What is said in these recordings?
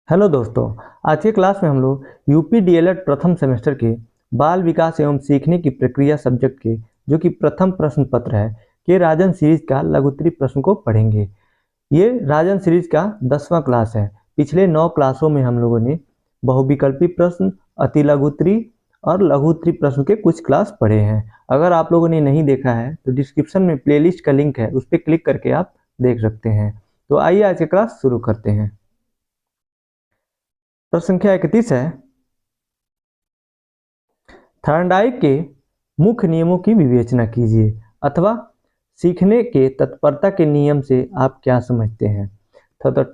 Hello दोस्तों। आज के क्लास में हम लोग यूपी डीएलएड प्रथम सेमेस्टर के बाल विकास एवं सीखने की प्रक्रिया सब्जेक्ट के जो कि प्रथम प्रश्न पत्र है के राजन सीरीज का लघुत्तरी प्रश्न को पढ़ेंगे। ये राजन सीरीज का 10वां क्लास है। पिछले 9 क्लासों में हम लोगों ने बहुविकल्पी प्रश्न, अति लघुत्तरी और लघुत्तरी प्रश्न के कुछ क्लास पढ़े हैं। अगर आप लोगों ने नहीं देखा है तो डिस्क्रिप्शन में प्लेलिस्ट का लिंक है, उस पर क्लिक करके आप देख सकते हैं। तो आइए आज की क्लास शुरू करते हैं। प्रश्न संख्या 31 है, थॉर्नडाइक के मुख्य नियमों की विवेचना कीजिए अथवा सीखने के तत्परता के नियम से आप क्या समझते हैं। तो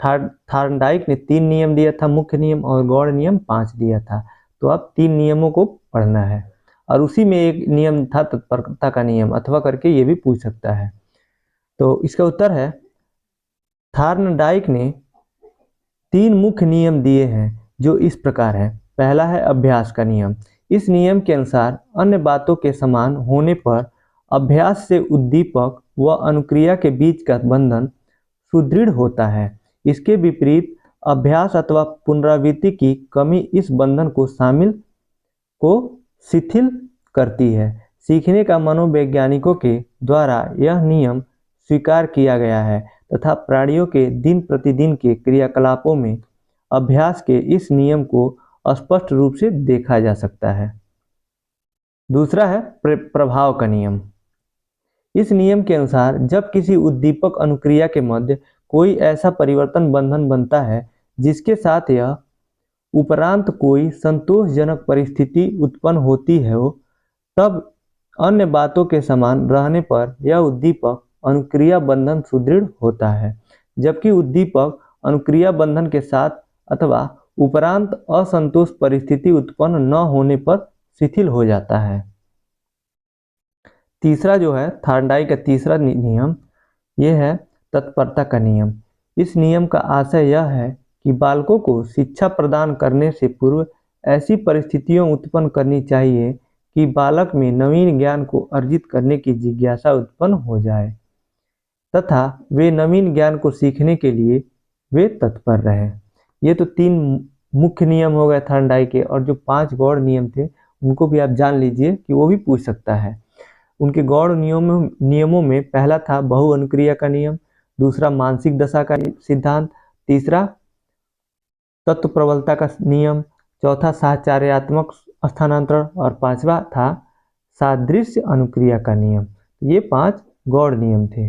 थॉर्नडाइक ने 3 नियम दिया था, मुख्य नियम, और गौड़ नियम 5 दिया था। तो आप 3 नियमों को पढ़ना है और उसी में एक नियम था तत्परता का नियम, अथवा करके ये भी पूछ सकता है। तो इसका उत्तर है, थॉर्नडाइक ने 3 मुख्य नियम दिए हैं जो इस प्रकार है। पहला है अभ्यास का नियम। इस नियम के अनुसार अन्य बातों के समान होने पर अभ्यास से उद्दीपक व अनुक्रिया के बीच का बंधन सुदृढ़ होता है। इसके विपरीत अभ्यास अथवा पुनरावृत्ति की कमी इस बंधन को शिथिल करती है। सीखने का मनोवैज्ञानिकों के द्वारा यह नियम स्वीकार किया गया है तथा प्राणियों के दिन प्रतिदिन के क्रियाकलापों में अभ्यास के इस नियम को स्पष्ट रूप से देखा जा सकता है। दूसरा है प्रभाव का नियम। इस नियम के अनुसार जब किसी उद्दीपक अनुक्रिया के मध्य कोई ऐसा परिवर्तन बंधन बनता है जिसके साथ यह उपरांत कोई संतोषजनक परिस्थिति उत्पन्न होती है, तब अन्य बातों के समान रहने पर यह उद्दीपक अनुक्रिया बंधन सुदृढ़ होता है, जबकि उद्दीपक अनुक्रिया बंधन के साथ अथवा उपरांत असंतोष परिस्थिति उत्पन्न न होने पर शिथिल हो जाता है। तीसरा जो है थॉर्नडाइक का तीसरा नियम, यह है तत्परता का नियम। इस नियम का आशय यह है कि बालकों को शिक्षा प्रदान करने से पूर्व ऐसी परिस्थितियां उत्पन्न करनी चाहिए कि बालक में नवीन ज्ञान को अर्जित करने की जिज्ञासा उत्पन्न हो जाए तथा वे नवीन ज्ञान को सीखने के लिए वे तत्पर रहें। ये तो 3 मुख्य नियम हो गए थॉर्नडाइक के, और जो 5 गौड़ नियम थे उनको भी आप जान लीजिए कि वो भी पूछ सकता है। उनके गौड़ नियमों में पहला था बहु अनुक्रिया का नियम, दूसरा मानसिक दशा का सिद्धांत, तीसरा तत्व प्रबलता का नियम, चौथा साहचर्यात्मक स्थानांतरण और 5वां था सादृश्य अनुक्रिया का नियम। ये 5 गौड़ नियम थे।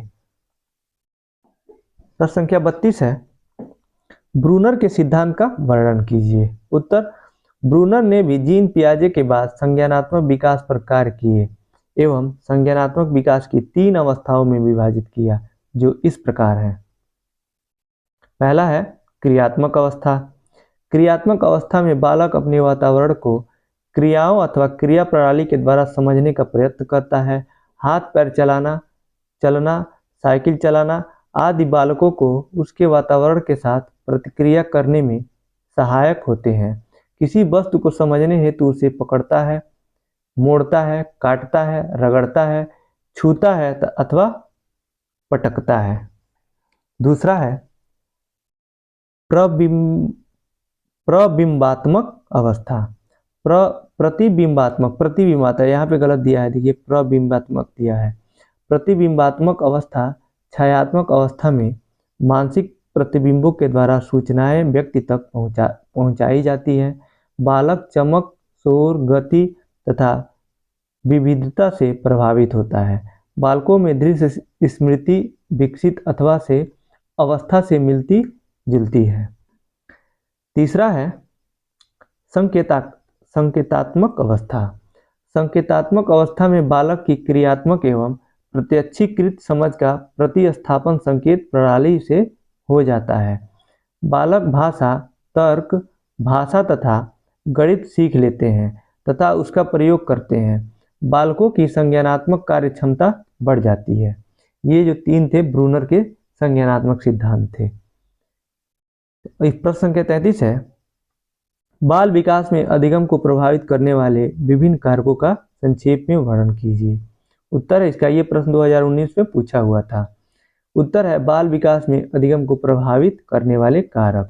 प्रश्न संख्या 32 है, ब्रूनर के सिद्धांत का वर्णन कीजिए। उत्तर, ब्रूनर ने भी जीन पियाजे के बाद संज्ञानात्मक विकास पर कार्य किए एवं संज्ञानात्मक विकास की 3 अवस्थाओं में विभाजित किया, जो इस प्रकार है। पहला है क्रियात्मक अवस्था। क्रियात्मक अवस्था में बालक अपने वातावरण को क्रियाओं अथवा क्रिया प्रणाली के द्वारा समझने का प्रयत्न करता है। हाथ पैर चलाना, चलना, साइकिल चलाना आदि बालकों को उसके वातावरण के साथ प्रतिक्रिया करने में सहायक होते हैं। किसी वस्तु को समझने हेतु उसे पकड़ता है, मोड़ता है, काटता है, रगड़ता है, छूता है अथवा पटकता है। दूसरा है प्रबिंबात्मक अवस्था। प्रतिबिंबात्मक यहाँ पे गलत दिया है, देखिए प्रबिंबात्मक दिया है। प्रतिबिंबात्मक अवस्था छायात्मक अवस्था में मानसिक प्रतिबिंबों के द्वारा सूचनाएं व्यक्ति तक पहुंचाई जाती है। बालक चमक, शोर, गति तथा विविधता से प्रभावित होता है। बालकों में दृश्य स्मृति विकसित अथवा से अवस्था से मिलती जुलती है। तीसरा है संकेतात्मक अवस्था। संकेतात्मक अवस्था में बालक की क्रियात्मक एवं प्रत्यक्षीकृत समझ का प्रतिस्थापन संकेत प्रणाली से हो जाता है। बालक भाषा, तर्क, भाषा तथा गणित सीख लेते हैं तथा उसका प्रयोग करते हैं। बालकों की संज्ञानात्मक कार्य क्षमता बढ़ जाती है। ये जो 3 थे ब्रूनर के संज्ञानात्मक सिद्धांत थे। इस प्रश्न संख्या 33 है, बाल विकास में अधिगम को प्रभावित करने वाले विभिन्न कारकों का संक्षेप में वर्णन कीजिए। उत्तर है इसका, ये प्रश्न 2019 में पूछा हुआ था। उत्तर है बाल विकास में अधिगम को प्रभावित करने वाले कारक।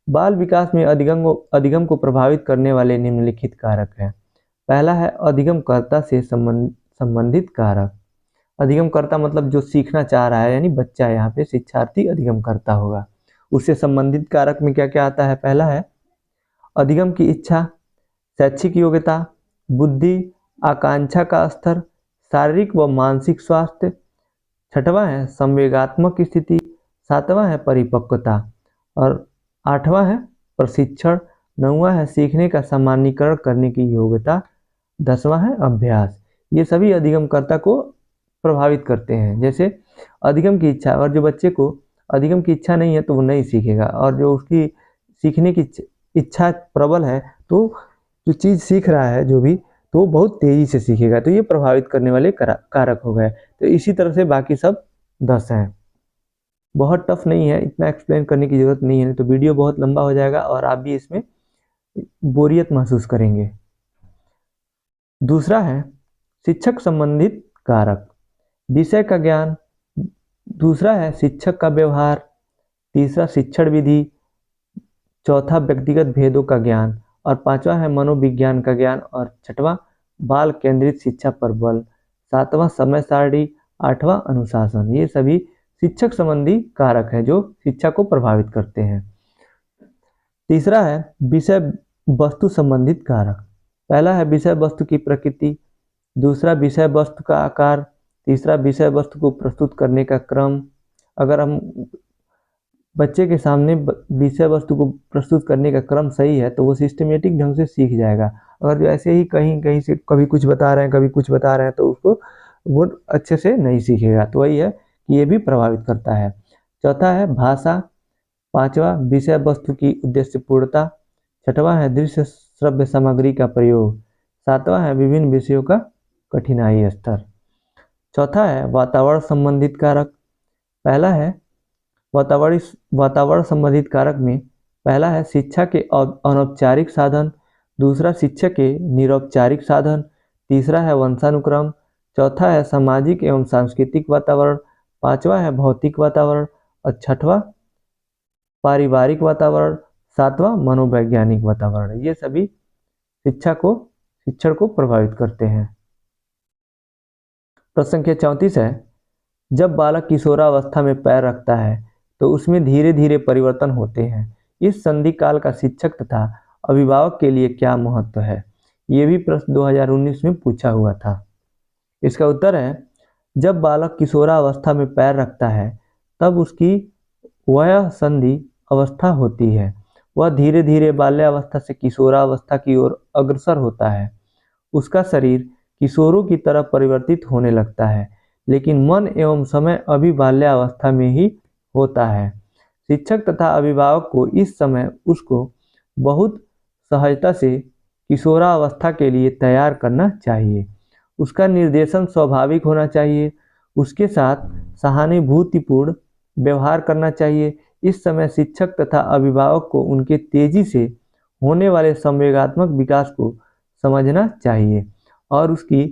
बाल विकास में अधिगम को प्रभावित करने वाले निम्नलिखित कारक हैं। पहला है अधिगमकर्ता से संबंधित कारक। अधिगमकर्ता मतलब जो सीखना चाह रहा है, यानी बच्चा, यहाँ पे शिक्षार्थी अधिगमकर्ता होगा। उससे संबंधित कारक में क्या क्या आता है? पहला है अधिगम की इच्छा, शैक्षिक योग्यता, बुद्धि, आकांक्षा का स्तर, शारीरिक व मानसिक स्वास्थ्य। छठवां है संवेगात्मक स्थिति। सातवां है परिपक्वता और आठवां है प्रशिक्षण। नौवां है सीखने का सामान्यीकरण करने की योग्यता। 10वां है अभ्यास। ये सभी अधिगमकर्ता को प्रभावित करते हैं। जैसे अधिगम की इच्छा, और जो बच्चे को अधिगम की इच्छा नहीं है तो वो नहीं सीखेगा, और जो उसकी सीखने की इच्छा प्रबल है तो जो चीज़ सीख रहा है जो भी, तो वो बहुत तेज़ी से सीखेगा। तो ये प्रभावित करने वाले कारक हो गए। तो इसी तरह से बाकी सब 10 हैं। बहुत टफ नहीं है, इतना एक्सप्लेन करने की ज़रूरत नहीं है, तो वीडियो बहुत लंबा हो जाएगा और आप भी इसमें बोरियत महसूस करेंगे। दूसरा है शिक्षक संबंधित कारक। विषय का ज्ञान। दूसरा है शिक्षक का व्यवहार। तीसरा शिक्षण विधि। चौथा व्यक्तिगत भेदों का ज्ञान और पांचवा है मनोविज्ञान का ज्ञान और छठवां बाल केंद्रित शिक्षा पर बल। सातवां समय सारणी। आठवां अनुशासन। ये सभी शिक्षक संबंधी कारक है जो शिक्षा को प्रभावित करते हैं। तीसरा है विषय वस्तु संबंधित कारक। पहला है विषय वस्तु की प्रकृति। दूसरा विषय वस्तु का आकार। तीसरा विषय वस्तु को प्रस्तुत करने का क्रम। अगर हम बच्चे के सामने विषय वस्तु को प्रस्तुत करने का क्रम सही है तो वो सिस्टमेटिक ढंग से सीख जाएगा। अगर जो ऐसे ही कहीं कहीं से कभी कुछ बता रहे हैं कभी कुछ बता रहे हैं तो उसको वो अच्छे से नहीं सीखेगा। तो वही है कि ये भी प्रभावित करता है। चौथा है भाषा। पांचवा विषय वस्तु की उद्देश्यपूर्णता। छठवां है दृश्य श्रव्य सामग्री का प्रयोग। सातवां है विभिन्न विषयों का कठिनाई स्तर। चौथा है वातावरण संबंधित कारक। पहला है वातावरण संबंधित कारक में पहला है शिक्षा के अनौपचारिक साधन। दूसरा शिक्षा के निरौपचारिक साधन। तीसरा है वंशानुक्रम। चौथा है सामाजिक एवं सांस्कृतिक वातावरण। पांचवा है भौतिक वातावरण और छठवां पारिवारिक वातावरण। सातवां मनोवैज्ञानिक वातावरण। ये सभी शिक्षण को प्रभावित करते हैं। प्रश्न संख्या 34 है जब बालक किशोरावस्था में पैर रखता है तो उसमें धीरे धीरे परिवर्तन होते हैं। इस संधि काल का शिक्षक तथा अभिभावक के लिए क्या महत्व है? ये भी प्रश्न 2019 में पूछा हुआ था। इसका उत्तर है जब बालक किशोरावस्था में पैर रखता है तब उसकी वह संधि अवस्था होती है। वह धीरे धीरे बाल्यावस्था से किशोरावस्था की ओर अग्रसर होता है। उसका शरीर किशोरों की तरह परिवर्तित होने लगता है, लेकिन मन एवं समय अभी बाल्यावस्था में ही होता है। शिक्षक तथा अभिभावक को इस समय उसको बहुत सहजता से किशोरावस्था के लिए तैयार करना चाहिए। उसका निर्देशन स्वाभाविक होना चाहिए। उसके साथ सहानुभूतिपूर्ण व्यवहार करना चाहिए। इस समय शिक्षक तथा अभिभावक को उनके तेजी से होने वाले संवेगात्मक विकास को समझना चाहिए और उसकी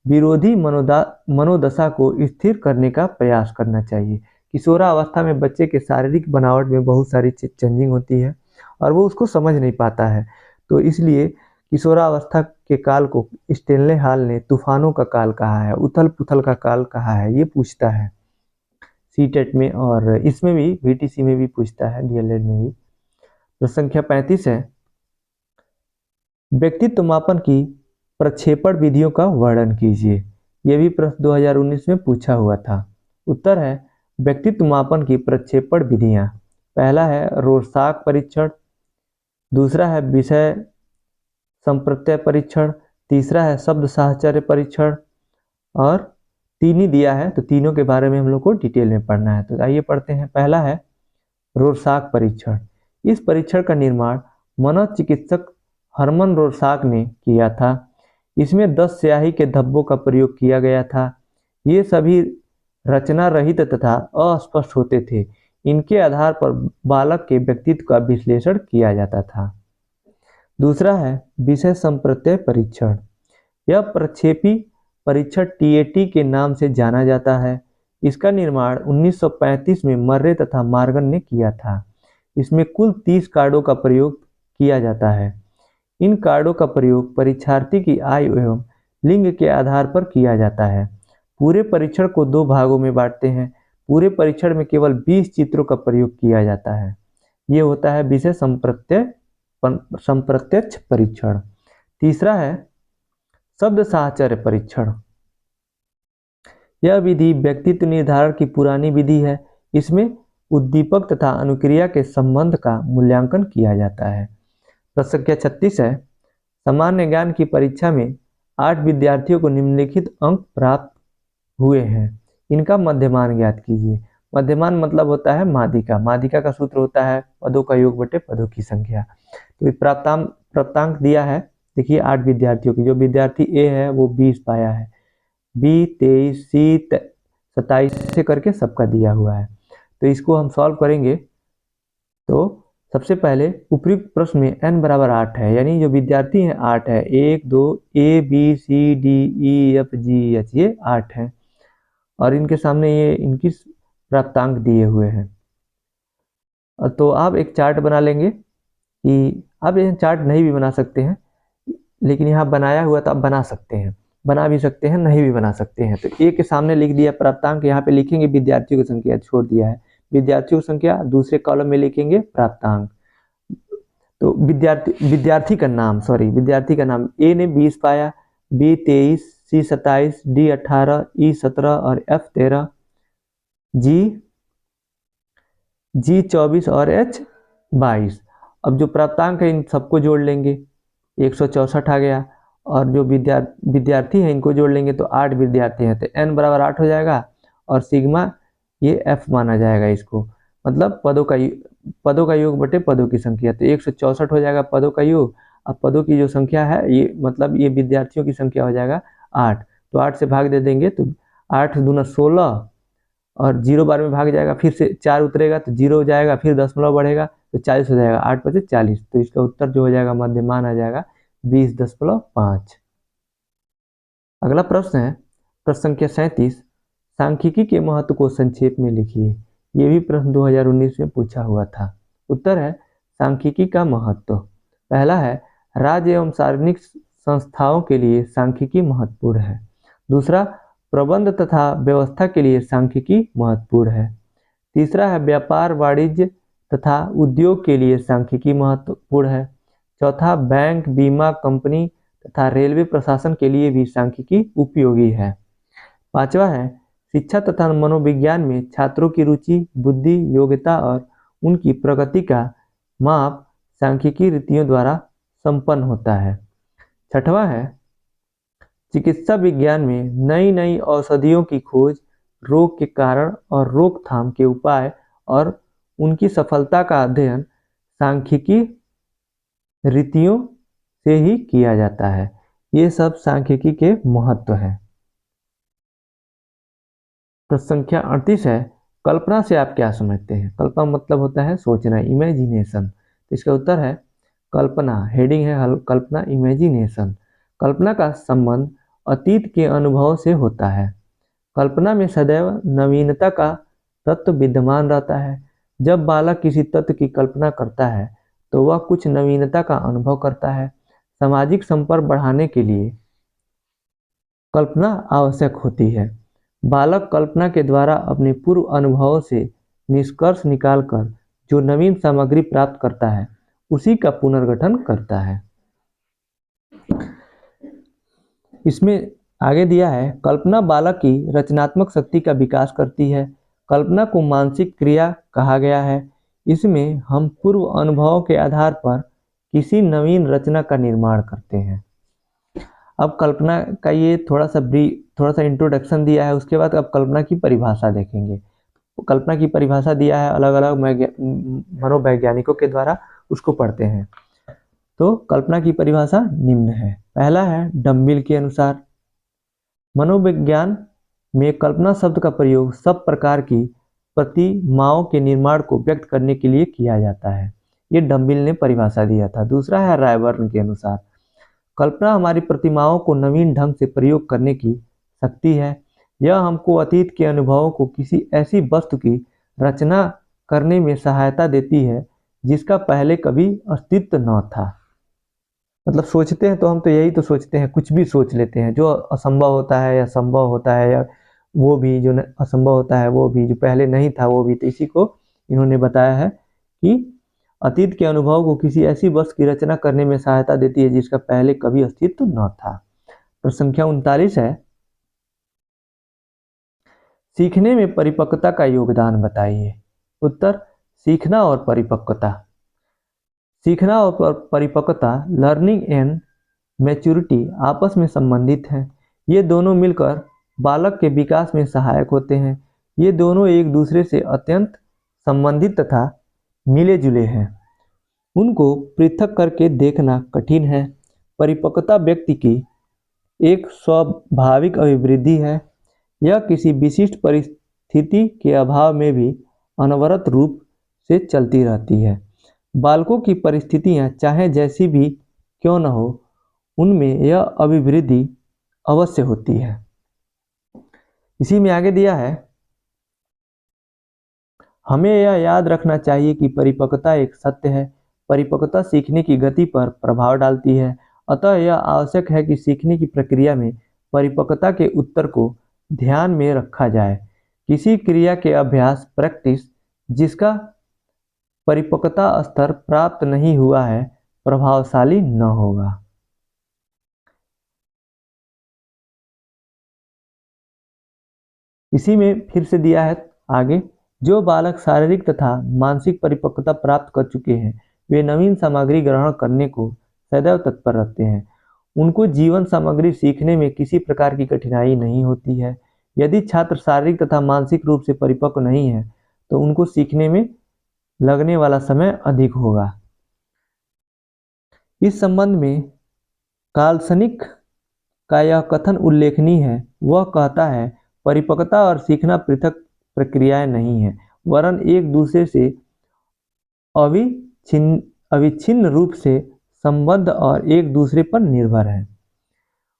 विरोधी मनोदशा को स्थिर करने का प्रयास करना चाहिए। किशोरावस्था में बच्चे के शारीरिक बनावट में बहुत सारी चेंजिंग होती है और वो उसको समझ नहीं पाता है। तो इसलिए किशोरावस्था के काल को स्टेनले हॉल ने तूफानों का काल कहा है, उथल पुथल का काल कहा है। ये पूछता है सीटेट में और इसमें भी VTC में भी पूछता है, DLED में भी। प्रश्न संख्या 35 है व्यक्तित्व मापन की प्रक्षेपण विधियों का वर्णन कीजिए। यह भी प्रश्न 2019 में पूछा हुआ था। उत्तर है व्यक्तित्व मापन की प्रक्षेपण विधियां। पहला है रोरसाक परीक्षण। दूसरा है विषय संप्रत्यय परीक्षण। तीसरा है शब्द साहचर्य परीक्षण और तीन ही दिया है, तो तीनों के बारे में हम लोग को डिटेल में पढ़ना है। तो आइए पढ़ते हैं। पहला है रोरसाक परीक्षण। इस परीक्षण का निर्माण मनोचिकित्सक हरमन रोरसाक ने किया था। इसमें 10 स्याही के धब्बों का प्रयोग किया गया था। ये सभी रचना रहित तथा अस्पष्ट होते थे। इनके आधार पर बालक के व्यक्तित्व का विश्लेषण किया जाता था। दूसरा है विषय संप्रत्यय परीक्षण। यह प्रक्षेपी परीक्षण TAT के नाम से जाना जाता है। इसका निर्माण 1935 में मर्रे तथा मार्गन ने किया था। इसमें कुल 30 कार्डों का प्रयोग किया जाता है। इन कार्डों का प्रयोग परीक्षार्थी की आयु एवं लिंग के आधार पर किया जाता है। पूरे परीक्षण को 2 भागों में बांटते हैं। पूरे परीक्षण में केवल 20 चित्रों का प्रयोग किया जाता है। ये होता है विषय संप्रत्यक्ष परीक्षण। तीसरा है शब्द साहचर्य परीक्षण। यह विधि व्यक्तित्व निर्धारण की पुरानी विधि है। इसमें उद्दीपक तथा अनुक्रिया के संबंध का मूल्यांकन किया जाता है। प्रश्न संख्या 36 है, सामान्य ज्ञान की परीक्षा में 8 विद्यार्थियों को निम्नलिखित अंक प्राप्त हुए हैं। इनका मध्यमान ज्ञात कीजिए। मध्यमान मतलब होता है माध्यिका। माध्यिका का सूत्र होता है पदों का योग बटे पदों की संख्या। तो प्राप्तांक दिया है, देखिए 8 विद्यार्थियों की। जो विद्यार्थी ए है वो 20 पाया है, बी 23, सी 27 से करके सबका दिया हुआ है। तो इसको हम सॉल्व करेंगे। तो सबसे पहले उपयुक्त प्रश्न में n बराबर 8 है, यानी जो विद्यार्थी हैं 8 है। 1 2 A B C D E F G H, ये 8 है और इनके सामने ये इनकी प्राप्तांक दिए हुए हैं। तो आप एक चार्ट बना लेंगे कि आप ये चार्ट नहीं भी बना सकते हैं, लेकिन यहाँ बनाया हुआ तो आप बना सकते हैं, बना भी सकते हैं, नहीं भी बना सकते हैं। तो ए के सामने लिख दिया प्राप्तांक, यहाँ पे लिखेंगे विद्यार्थियों की संख्या, छोड़ दिया है विद्यार्थियों की संख्या। दूसरे कॉलम में लिखेंगे प्राप्तांक। तो विद्यार्थी का नाम ए ने 20 पाया, बी 23, सी 27, डी 18, ई 17 और एफ 13, जी 24 और एच 22। अब जो प्राप्तांक है इन सबको जोड़ लेंगे, 164 आ गया। और जो विद्यार्थी हैं इनको जोड़ लेंगे तो 8 विद्यार्थी हैं, तो n बराबर 8 हो जाएगा और सिग्मा ये f माना जाएगा इसको, मतलब पदों का योग बटे पदों की संख्या। तो 164 हो जाएगा पदों का योग। अब पदों की जो संख्या है ये मतलब ये विद्यार्थियों की संख्या हो जाएगा 8। तो 8 से भाग दे देंगे तो 8 दूना 16 और 0 बार में भाग जाएगा, फिर से 4 उतरेगा तो 0 हो जाएगा, फिर दशमलव बढ़ेगा तो 40 हो जाएगा। 8 बचे 40। तो इसका उत्तर जो हो जाएगा मध्यमान आ जाएगा 20.5। अगला प्रश्न है प्रश्न संख्या 37, सांख्यिकी के महत्व को संक्षेप में लिखिए। ये भी प्रश्न 2019 में पूछा हुआ था। उत्तर है सांख्यिकी का महत्व। पहला है राज्य एवं सार्वजनिक संस्थाओं के लिए सांख्यिकी महत्वपूर्ण है। दूसरा, प्रबंध तथा व्यवस्था के लिए सांख्यिकी महत्वपूर्ण है। तीसरा है व्यापार वाणिज्य तथा उद्योग के लिए सांख्यिकी महत्वपूर्ण है। चौथा, बैंक, बीमा कंपनी तथा रेलवे प्रशासन के लिए भी सांख्यिकी उपयोगी है। पांचवा है शिक्षा तथा मनोविज्ञान में छात्रों की रुचि, बुद्धि, योग्यता और उनकी प्रगति का माप सांख्यिकी रीतियों द्वारा संपन्न होता है। छठवां है चिकित्सा विज्ञान में नई नई औषधियों की खोज, रोग के कारण और रोकथाम के उपाय और उनकी सफलता का अध्ययन सांख्यिकी रीतियों से ही किया जाता है। ये सब सांख्यिकी के महत्व है। प्रश्न संख्या 38 है, कल्पना से आप क्या समझते हैं? कल्पना मतलब होता है सोचना, इमेजिनेशन। तो इसका उत्तर है कल्पना। हेडिंग है कल्पना, इमेजिनेशन। कल्पना का संबंध अतीत के अनुभव से होता है। कल्पना में सदैव नवीनता का तत्व विद्यमान रहता है। जब बालक किसी तत्व की कल्पना करता है तो वह कुछ नवीनता का अनुभव करता है। सामाजिक संपर्क बढ़ाने के लिए कल्पना आवश्यक होती है। बालक कल्पना के द्वारा अपने पूर्व अनुभवों से निष्कर्ष निकालकर जो नवीन सामग्री प्राप्त करता है उसी का पुनर्गठन करता है। इसमें आगे दिया है कल्पना बालक की रचनात्मक शक्ति का विकास करती है। कल्पना को मानसिक क्रिया कहा गया है। इसमें हम पूर्व अनुभवों के आधार पर किसी नवीन रचना का निर्माण करते हैं। अब कल्पना का ये थोड़ा सा इंट्रोडक्शन दिया है, उसके बाद अब कल्पना की परिभाषा देखेंगे। तो कल्पना की परिभाषा दिया है अलग अलग मनोवैज्ञानिकों के द्वारा, उसको पढ़ते हैं। तो कल्पना की परिभाषा निम्न है। पहला है डम्बिल के अनुसार, मनोविज्ञान में कल्पना शब्द का प्रयोग सब प्रकार की प्रतिमाओं के निर्माण को व्यक्त करने के लिए किया जाता है। ये डम्बिल ने परिभाषा दिया था। दूसरा है रायबर्न के अनुसार, कल्पना हमारी प्रतिमाओं को नवीन ढंग से प्रयोग करने की शक्ति है। यह हमको अतीत के अनुभवों को किसी ऐसी वस्तु की रचना करने में सहायता देती है जिसका पहले कभी अस्तित्व न था। मतलब सोचते हैं तो हम तो यही तो सोचते हैं, कुछ भी सोच लेते हैं, जो असंभव होता है या संभव होता है, या वो भी जो असंभव होता है वो भी, जो पहले नहीं था वो भी। तो इसी को इन्होंने बताया है कि अतीत के अनुभव को किसी ऐसी वस्तु की रचना करने में सहायता देती है जिसका पहले कभी अस्तित्व न था। प्रश्न संख्या 39 है, सीखने में परिपक्वता का योगदान बताइए। उत्तर, सीखना और परिपक्वता। सीखना और परिपक्वता, लर्निंग एंड मैच्योरिटी, आपस में संबंधित हैं। ये दोनों मिलकर बालक के विकास में सहायक होते हैं। ये दोनों एक दूसरे से अत्यंत संबंधित तथा मिले जुले हैं। उनको पृथक करके देखना कठिन है। परिपक्वता व्यक्ति की एक स्वाभाविक अभिवृद्धि है। यह किसी विशिष्ट परिस्थिति के अभाव में भी अनवरत रूप से चलती रहती है। बालकों की परिस्थितियां चाहे जैसी भी क्यों न हो, उनमें यह अभिवृद्धि अवश्य होती है। इसी में आगे दिया है, हमें यह याद रखना चाहिए कि परिपक्वता एक सत्य है। परिपक्वता सीखने की गति पर प्रभाव डालती है। अतः यह आवश्यक है कि सीखने की प्रक्रिया में परिपक्वता के उत्तर को ध्यान में रखा जाए। किसी क्रिया के अभ्यास, प्रैक्टिस, जिसका परिपक्वता स्तर प्राप्त नहीं हुआ है, प्रभावशाली न होगा। इसी में फिर से दिया है आगे, जो बालक शारीरिक तथा मानसिक परिपक्वता प्राप्त कर चुके हैं, वे नवीन सामग्री ग्रहण करने को सदैव तत्पर रहते हैं। उनको जीवन सामग्री सीखने में किसी प्रकार की कठिनाई नहीं होती है। यदि छात्र शारीरिक तथा मानसिक रूप से परिपक्व नहीं है, तो उनको सीखने में लगने वाला समय अधिक होगा। इस संबंध में काल्सनिक का यह कथन उल्लेखनीय है। वह कहता है, परिपक्वता और सीखना पृथक प्रक्रियाएं नहीं हैं, वरन एक दूसरे से अविच्छिन्न रूप से संबद्ध और एक दूसरे पर निर्भर है।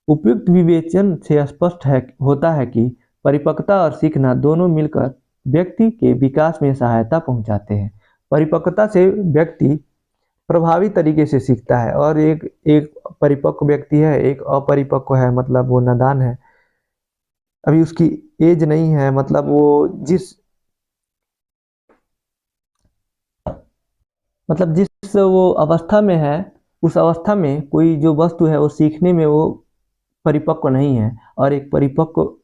उपयुक्त विवेचन से स्पष्ट होता है कि परिपक्वता और सीखना दोनों मिलकर व्यक्ति के विकास में सहायता पहुंचाते हैं। परिपक्वता से व्यक्ति प्रभावी तरीके से सीखता है, और एक परिपक्व व्यक्ति है, एक अपरिपक्व है, मतलब वो नादान है, अभी उसकी एज नहीं है, मतलब वो जिस वो अवस्था में है, उस अवस्था में कोई जो वस्तु है वो सीखने में वो परिपक्व नहीं है। और एक परिपक्व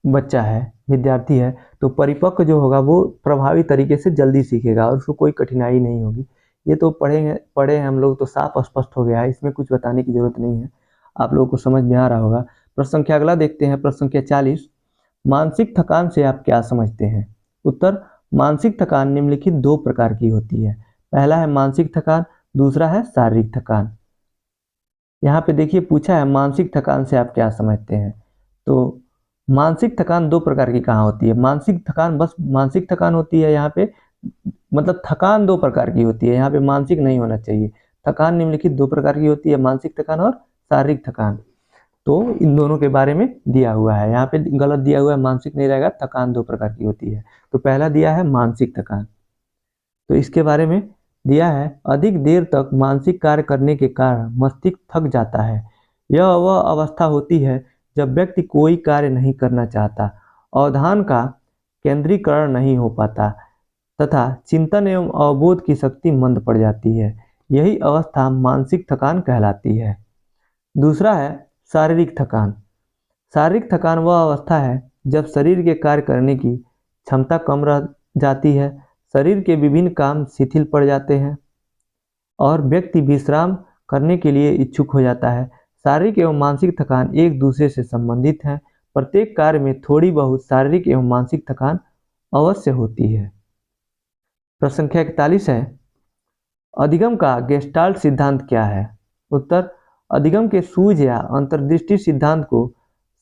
बच्चा है, विद्यार्थी है, तो परिपक्व जो होगा वो प्रभावी तरीके से जल्दी सीखेगा और उसको कोई कठिनाई नहीं होगी। ये तो पढ़े हैं हम लोग, तो साफ स्पष्ट हो गया है, इसमें कुछ बताने की जरूरत नहीं है, आप लोगों को समझ में आ रहा होगा। प्रश्न संख्या अगला देखते हैं, प्रश्न संख्या 40, मानसिक थकान से आप क्या समझते हैं। उत्तर, मानसिक थकान निम्नलिखित दो प्रकार की होती है। पहला है मानसिक थकान, दूसरा है शारीरिक थकान। यहाँ पे देखिए पूछा है मानसिक थकान से आप क्या समझते हैं। तो मानसिक थकान दो प्रकार की कहाँ होती है। मानसिक थकान, बस मानसिक थकान होती है यहाँ पे, मतलब थकान दो प्रकार की होती है, यहाँ पे मानसिक नहीं होना चाहिए। थकान निम्नलिखित दो प्रकार की होती है, मानसिक थकान और शारीरिक थकान। तो इन दोनों के बारे में दिया हुआ है, यहाँ पे गलत दिया हुआ है, मानसिक नहीं रहेगा, थकान दो प्रकार की होती है। तो पहला दिया है मानसिक थकान, तो इसके बारे में दिया है, अधिक देर तक मानसिक कार्य करने के कारण मस्तिष्क थक जाता है। यह वह अवस्था होती है जब व्यक्ति कोई कार्य नहीं करना चाहता, अवधान का केंद्रीकरण नहीं हो पाता तथा चिंतन एवं अवबोध की शक्ति मंद पड़ जाती है। यही अवस्था मानसिक थकान कहलाती है। दूसरा है शारीरिक थकान। शारीरिक थकान वह अवस्था है जब शरीर के कार्य करने की क्षमता कम रह जाती है, शरीर के विभिन्न काम शिथिल पड़ जाते हैं और व्यक्ति विश्राम करने के लिए इच्छुक हो जाता है। शारीरिक एवं मानसिक थकान एक दूसरे से संबंधित हैं। प्रत्येक कार्य में थोड़ी बहुत शारीरिक एवं मानसिक थकान अवश्य होती है। प्रश्न संख्या 41 है, अधिगम का गेस्टाल्ट सिद्धांत क्या है। उत्तर, अधिगम के सूझ या अंतर्दृष्टि सिद्धांत को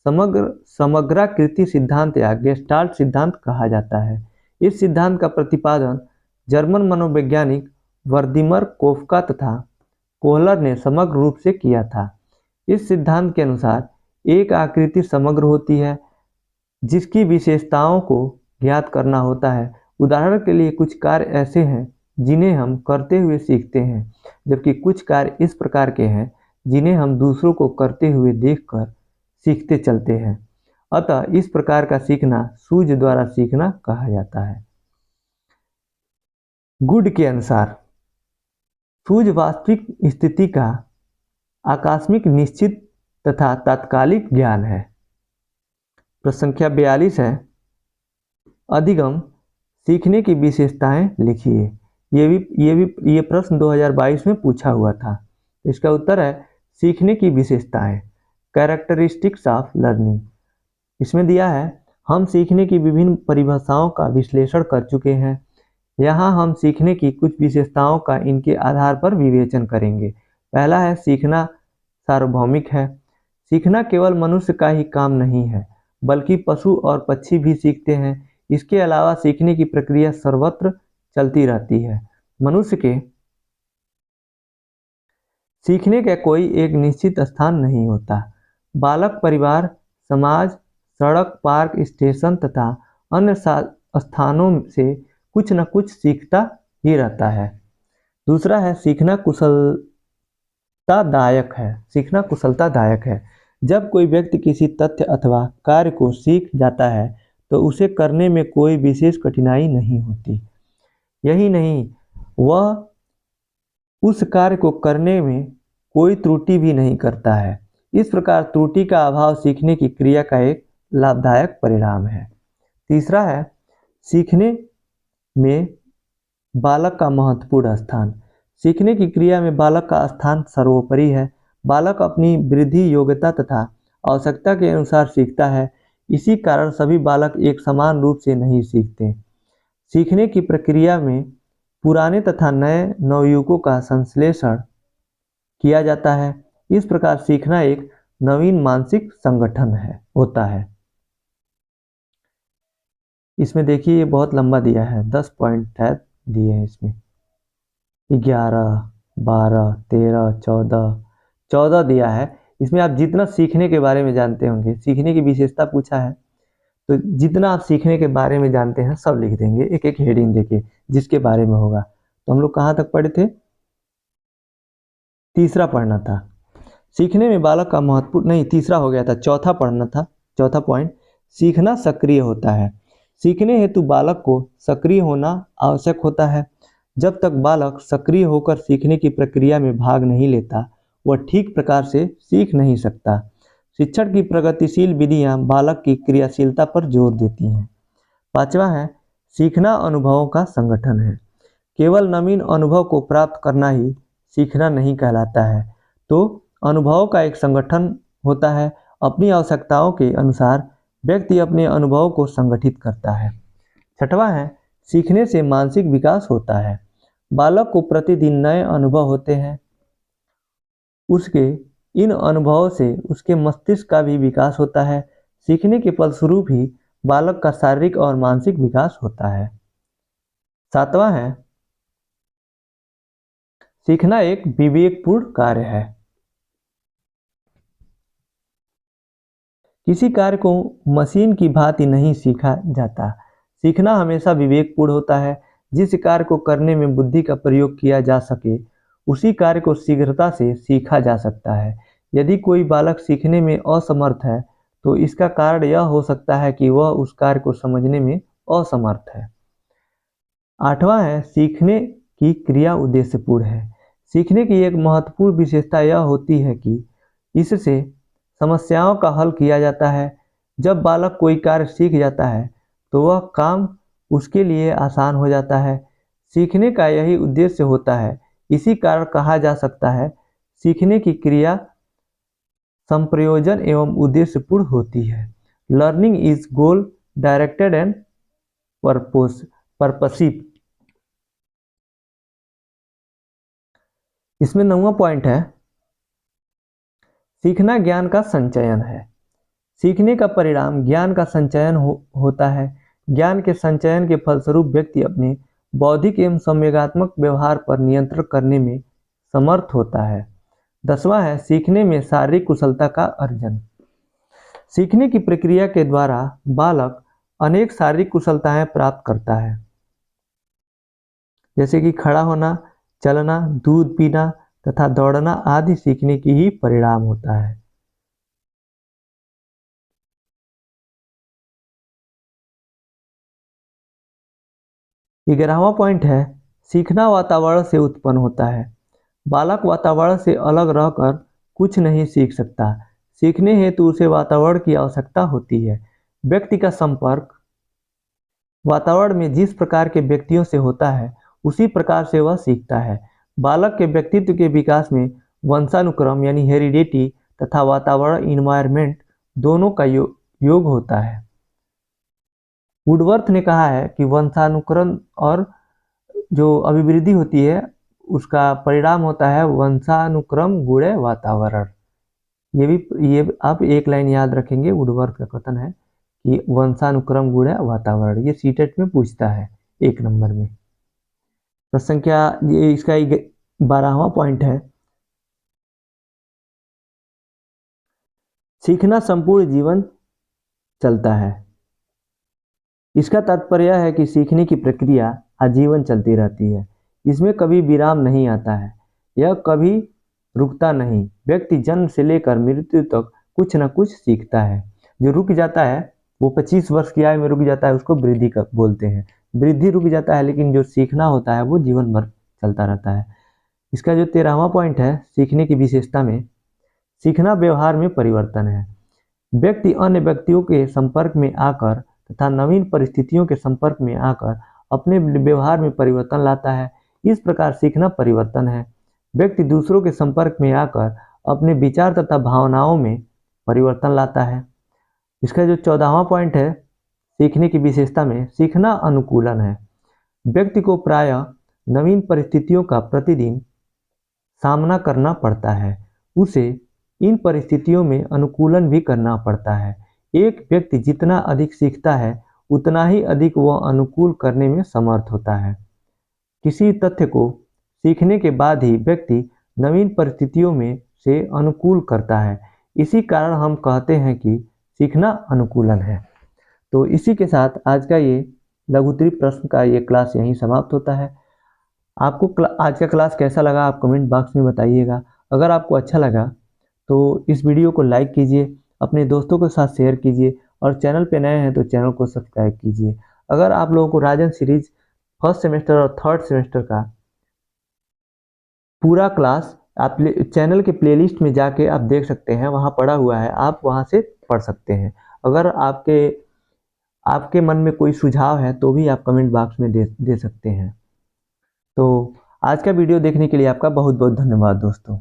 समग्राकृति सिद्धांत या गेस्टाल्ट सिद्धांत कहा जाता है। इस सिद्धांत का प्रतिपादन जर्मन मनोवैज्ञानिक वर्दिमर कोफका तथा कोहलर ने समग्र रूप से किया था। इस सिद्धांत के अनुसार एक आकृति समग्र होती है जिसकी विशेषताओं को ज्ञात करना होता है। उदाहरण के लिए कुछ कार्य ऐसे हैं जिन्हें हम करते हुए सीखते हैं, जबकि कुछ कार्य इस प्रकार के हैं जिन्हें हम दूसरों को करते हुए देखकर सीखते चलते हैं। अतः इस प्रकार का सीखना सूझ द्वारा सीखना कहा जाता है। गुड के अनुसार सूझ वास्तविक स्थिति का आकस्मिक, निश्चित तथा तात्कालिक ज्ञान है। प्रश्न संख्या 42 है, अधिगम सीखने की विशेषताएं लिखिए। ये प्रश्न 2022 में पूछा हुआ था। इसका उत्तर है सीखने की विशेषताएं, कैरेक्टरिस्टिक्स ऑफ लर्निंग। इसमें दिया है, हम सीखने की विभिन्न परिभाषाओं का विश्लेषण कर चुके हैं। यहाँ हम सीखने की कुछ विशेषताओं का इनके आधार पर विवेचन करेंगे। पहला है, सीखना सार्वभौमिक है। सीखना केवल मनुष्य का ही काम नहीं है, बल्कि पशु और पक्षी भी सीखते हैं। इसके अलावा सीखने की प्रक्रिया सर्वत्र चलती रहती है। मनुष्य के सीखने का कोई एक निश्चित स्थान नहीं होता। बालक परिवार, समाज, सड़क, पार्क, स्टेशन तथा अन्य स्थानों से कुछ न कुछ सीखता ही रहता है। दूसरा है, सीखना कुशलतादायक है। सीखना कुशलतादायक है। जब कोई व्यक्ति किसी तथ्य अथवा कार्य को सीख जाता है तो उसे करने में कोई विशेष कठिनाई नहीं होती। यही नहीं, वह उस कार्य को करने में कोई त्रुटि भी नहीं करता है। इस प्रकार त्रुटि का अभाव सीखने की क्रिया का एक लाभदायक परिणाम है। तीसरा है, सीखने में बालक का महत्वपूर्ण स्थान। सीखने की क्रिया में बालक का स्थान सर्वोपरि है। बालक अपनी वृद्धि, योग्यता तथा आवश्यकता के अनुसार सीखता है। इसी कारण सभी बालक एक समान रूप से नहीं सीखते। सीखने की प्रक्रिया में पुराने तथा नए नवयुवकों का संश्लेषण किया जाता है। इस प्रकार सीखना एक नवीन मानसिक संगठन होता है। इसमें देखिए, ये बहुत लंबा दिया है, 10 पॉइंट है दिए हैं इसमें। 11, 12, 13, 14 दिया है। इसमें आप जितना सीखने के बारे में जानते होंगे, सीखने की विशेषता पूछा है, तो जितना आप सीखने के बारे में जानते हैं सब लिख देंगे, एक एक हेडिंग देके जिसके बारे में होगा। तो हम लोग कहाँ तक पढ़े थे? तीसरा पढ़ना था। सीखने में बालक का महत्वपूर्ण, नहीं तीसरा हो गया था, चौथा पढ़ना था। चौथा पॉइंट, सीखना सक्रिय होता है। सीखने हेतु बालक को सक्रिय होना आवश्यक होता है। जब तक बालक सक्रिय होकर सीखने की प्रक्रिया में भाग नहीं लेता, वह ठीक प्रकार से सीख नहीं सकता। शिक्षण की प्रगतिशील विधियां बालक की क्रियाशीलता पर जोर देती हैं। पांचवा है, सीखना अनुभवों का संगठन है। केवल नवीन अनुभव को प्राप्त करना ही सीखना नहीं कहलाता है, तो अनुभवों का एक संगठन होता है। अपनी आवश्यकताओं के अनुसार व्यक्ति अपने अनुभवों को संगठित करता है। छठवां है, सीखने से मानसिक विकास होता है। बालक को प्रतिदिन नए अनुभव होते हैं। उसके इन अनुभवों से उसके मस्तिष्क का भी विकास होता है। सीखने के फलस्वरूप ही बालक का शारीरिक और मानसिक विकास होता है। सातवां है, सीखना एक विवेकपूर्ण कार्य है। किसी कार्य को मशीन की भांति नहीं सीखा जाता। सीखना हमेशा विवेकपूर्ण होता है। जिस कार्य को करने में बुद्धि का प्रयोग किया जा सके, उसी कार्य को शीघ्रता से सीखा जा सकता है। यदि कोई बालक सीखने में असमर्थ है, तो इसका कारण यह हो सकता है कि वह उस कार्य को समझने में असमर्थ है। आठवां है, सीखने की क्रिया उद्देश्यपूर्ण है। सीखने की एक महत्वपूर्ण विशेषता यह होती है कि इससे समस्याओं का हल किया जाता है। जब बालक कोई कार्य सीख जाता है तो वह काम उसके लिए आसान हो जाता है। सीखने का यही उद्देश्य होता है। इसी कारण कहा जा सकता है, सीखने की क्रिया संप्रयोजन एवं उद्देश्यपूर्ण होती है। Learning is goal directed and purposive. इसमें 9वां पॉइंट है, सीखना ज्ञान का संचयन है। सीखने का परिणाम ज्ञान का संचयन होता है। ज्ञान के संचयन के फलस्वरूप व्यक्ति अपने बौद्धिक एवं संवेगात्मक व्यवहार पर नियंत्रण करने में समर्थ होता है। 10वां है, सीखने में शारीरिक कुशलता का अर्जन। सीखने की प्रक्रिया के द्वारा बालक अनेक शारीरिक कुशलताएं प्राप्त करता है। जैसे कि खड़ा होना, चलना, दूध पीना तथा दौड़ना आदि सीखने की ही परिणाम होता है। ग्यारहवां पॉइंट है, सीखना वातावरण से उत्पन्न होता है। बालक वातावरण से अलग रहकर कुछ नहीं सीख सकता। सीखने हेतु उसे वातावरण की आवश्यकता होती है। व्यक्ति का संपर्क वातावरण में जिस प्रकार के व्यक्तियों से होता है उसी प्रकार से वह सीखता है। बालक के व्यक्तित्व के विकास में वंशानुक्रम यानी हेरिडिटी तथा वातावरण इन्वायरमेंट दोनों का योग होता है। वुडवर्थ ने कहा है कि वंशानुक्रम और जो अभिवृद्धि होती है उसका परिणाम होता है वंशानुक्रम गुणे वातावरण। ये आप एक लाइन याद रखेंगे, वुडवर्थ का कथन है कि वंशानुक्रम गुणे वातावरण। ये सीटेट में पूछता है 1 नंबर में। प्रश्न संख्या ये इसका 12वां पॉइंट है, सीखना संपूर्ण जीवन चलता है। इसका तात्पर्य है कि सीखने की प्रक्रिया आजीवन चलती रहती है। इसमें कभी विराम नहीं आता है, यह कभी रुकता नहीं। व्यक्ति जन्म से लेकर मृत्यु तक कुछ न कुछ सीखता है। जो रुक जाता है वो 25 वर्ष की आयु में रुक जाता है, उसको वृद्धि का बोलते हैं। वृद्धि रुक जाता है, लेकिन जो सीखना होता है वो जीवन भर चलता रहता है। इसका जो 13वां पॉइंट है, सीखने की विशेषता में सीखना व्यवहार में परिवर्तन है। व्यक्ति अन्य व्यक्तियों के संपर्क में आकर तथा नवीन परिस्थितियों के संपर्क में आकर अपने व्यवहार में परिवर्तन लाता है। इस प्रकार सीखना परिवर्तन है। व्यक्ति दूसरों के संपर्क में आकर अपने विचार तथा भावनाओं में परिवर्तन लाता है। इसका जो 14वां पॉइंट है, सीखने की विशेषता में सीखना अनुकूलन है। व्यक्ति को प्रायः नवीन परिस्थितियों का प्रतिदिन सामना करना पड़ता है। उसे इन परिस्थितियों में अनुकूलन भी करना पड़ता है। एक व्यक्ति जितना अधिक सीखता है उतना ही अधिक वह अनुकूल करने में समर्थ होता है। किसी तथ्य को सीखने के बाद ही व्यक्ति नवीन परिस्थितियों में से अनुकूल करता है। इसी कारण हम कहते हैं कि सीखना अनुकूलन है। तो इसी के साथ आज का ये लघुत्तरीय प्रश्न का ये क्लास यहीं समाप्त होता है। आपको आज का क्लास कैसा लगा आप कमेंट बॉक्स में बताइएगा। अगर आपको अच्छा लगा तो इस वीडियो को लाइक कीजिए, अपने दोस्तों के साथ शेयर कीजिए और चैनल पे नए हैं तो चैनल को सब्सक्राइब कीजिए। अगर आप लोगों को राजन सीरीज फर्स्ट सेमेस्टर और थर्ड सेमेस्टर का पूरा क्लास आप चैनल के प्लेलिस्ट में जाके आप देख सकते हैं, वहाँ पड़ा हुआ है, आप वहाँ से पढ़ सकते हैं। अगर आपके मन में कोई सुझाव है तो भी आप कमेंट बॉक्स में दे सकते हैं। तो आज का वीडियो देखने के लिए आपका बहुत बहुत धन्यवाद दोस्तों।